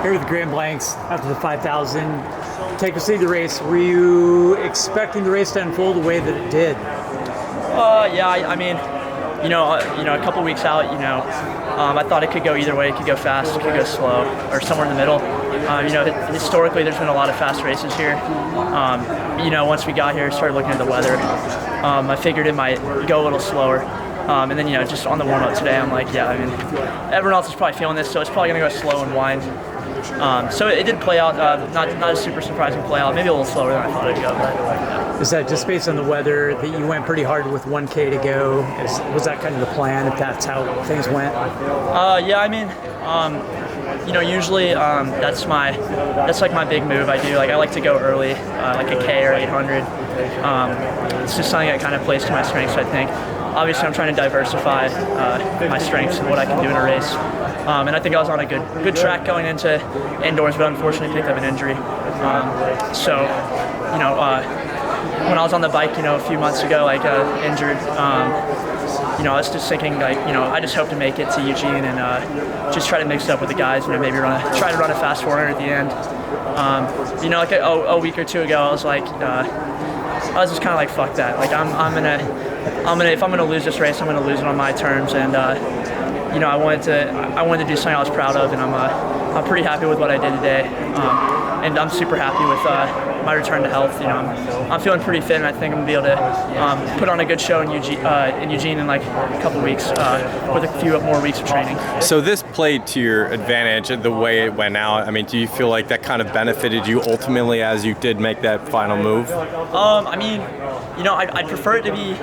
here with the Grand Blanks after the 5,000. Take us through the race. Were you expecting the race to unfold the way that it did? Yeah, I mean, a couple weeks out, I thought it could go either way. It could go fast, it could go slow, or somewhere in the middle. Historically, there's been a lot of fast races here. Once we got here, started looking at the weather. I figured it might go a little slower. And then, just on the warm-up today, I'm like, yeah, I mean, everyone else is probably feeling this, so it's probably going to go slow and wind. So it did play out, not a super surprising play out, maybe a little slower than I thought it'd go. But. Is that just based on the weather that you went pretty hard with 1K to go? Was that kind of the plan, if that's how things went? Yeah, I mean, usually that's like my big move. I like to go early, like a K or 800. It's just something that kind of plays to my strengths, I think. Obviously, I'm trying to diversify my strengths and what I can do in a race. And I think I was on a good track going into indoors, but unfortunately picked up an injury. When I was on the bike, a few months ago, injured, I was just thinking, I just hope to make it to Eugene and just try to mix it up with the guys, maybe try to run a fast 400 at the end. A week or two ago, I was just kind of like, fuck that. If I'm gonna lose this race, I'm gonna lose it on my terms. And I wanted to do something I was proud of, and I'm pretty happy with what I did today. And I'm super happy with my return to health. I'm feeling pretty fit, and I think I'm gonna be able to put on a good show in Eugene in like a couple weeks with a few more weeks of training. So this played to your advantage the way it went out. I mean, do you feel like that kind of benefited you ultimately as you did make that final move? I'd prefer it to be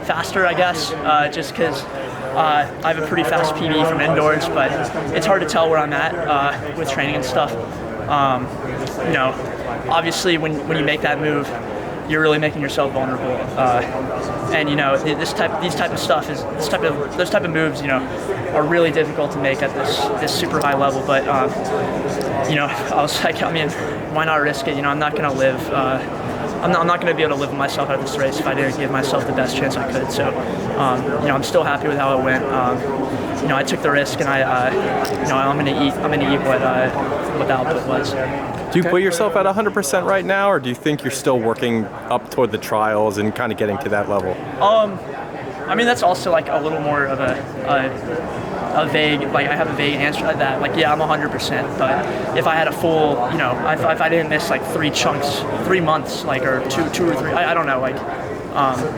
faster, I guess, just because I have a pretty fast PB from indoors, but it's hard to tell where I'm at with training and stuff. Obviously when you make that move, you're really making yourself vulnerable. And those type of moves, are really difficult to make at this super high level. But I was like, why not risk it? I'm not gonna live. I'm not going to be able to live with myself out of this race if I didn't give myself the best chance I could. So, I'm still happy with how it went. I took the risk, and I'm going to eat what the output was. Do you put yourself at 100% right now, or do you think you're still working up toward the trials and kind of getting to that level? That's also like a little more of a vague, I have a vague answer to that. I'm 100%, but if I had a full, if I didn't miss 3 months, or two or three, I don't know,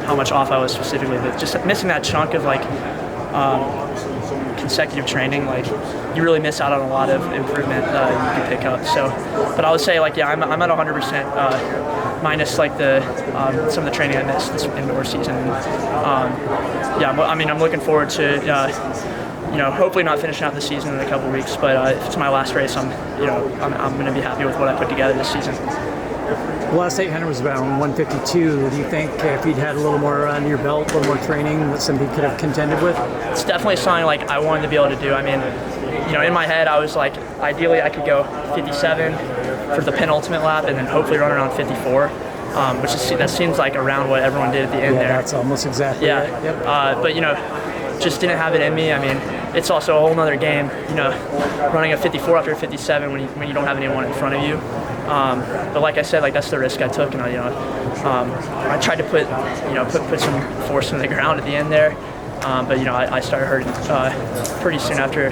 how much off I was specifically, but just missing that chunk of consecutive training, you really miss out on a lot of improvement that you can pick up. So, but I would say, I'm at 100%, minus some of the training I missed this indoor season. I'm looking forward to. Hopefully not finishing out the season in a couple weeks, but if it's my last race, I'm going to be happy with what I put together this season. The last 800 was about 152. Do you think if you'd had a little more under your belt, a little more training, that's something you could have contended with? It's definitely something I wanted to be able to do. In my head, I was ideally I could go 57 for the penultimate lap, and then hopefully run around 54. That seems like around what everyone did at the end there. Yeah, that's almost exactly right. Yep. But just didn't have it in me. It's also a whole nother game, running a 54 after a 57 when you don't have anyone in front of you. But like I said, that's the risk I took, and I tried to put some force in the ground at the end there. But I started hurting pretty soon after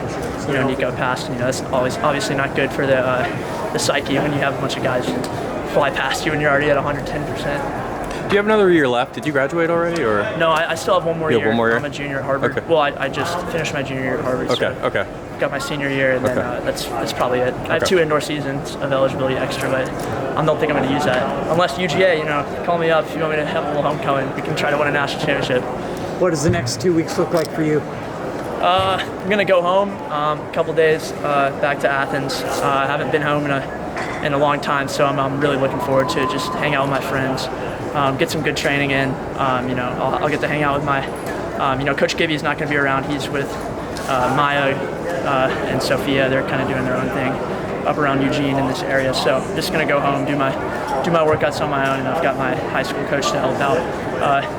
Nico passed. And, that's always obviously not good for the psyche when you have a bunch of guys fly past you and you're already at 110%. Do you have another year left? Did you graduate already, or? No, I still have one more year. One more year? I'm a junior at Harvard. Okay. Well, I just finished my junior year at Harvard. Okay. Got my senior year, and then that's probably it. I have 2 indoor seasons of eligibility extra, but I don't think I'm going to use that. Unless UGA, call me up if you want me to have a little homecoming. We can try to win a national championship. What does the next 2 weeks look like for you? I'm going to go home a couple days, back to Athens. I haven't been home in a long time, so I'm really looking forward to just hang out with my friends. Get some good training in. I'll get to hang out with my, Coach Gibby's not going to be around. He's with Maya and Sophia. They're kind of doing their own thing up around Eugene in this area. So I'm just going to go home, do my workouts on my own, and I've got my high school coach to help out.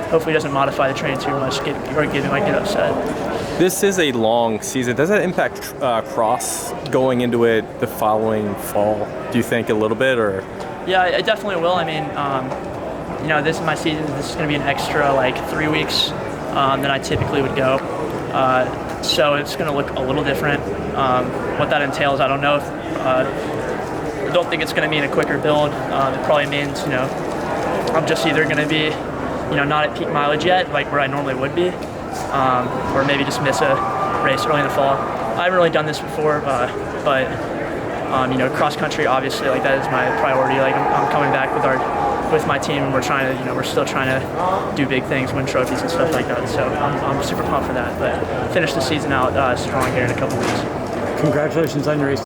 Hopefully he doesn't modify the training too much, or Gibby might get upset. This is a long season. Does that impact cross going into it the following fall? Do you think a little bit, or? Yeah, I definitely will. I mean, this is my season. This is going to be an extra like 3 weeks than I typically would go. So it's going to look a little different. What that entails, I don't know. I don't think it's going to mean a quicker build. It probably means, I'm just either going to be, not at peak mileage yet, like where I normally would be, or maybe just miss a race early in the fall. I haven't really done this before, but cross country, obviously, like that is my priority. Like I'm coming back with my team, and we're still trying to do big things, win trophies and stuff like that. So I'm super pumped for that. But finish the season out strong here in a couple weeks. Congratulations on your race.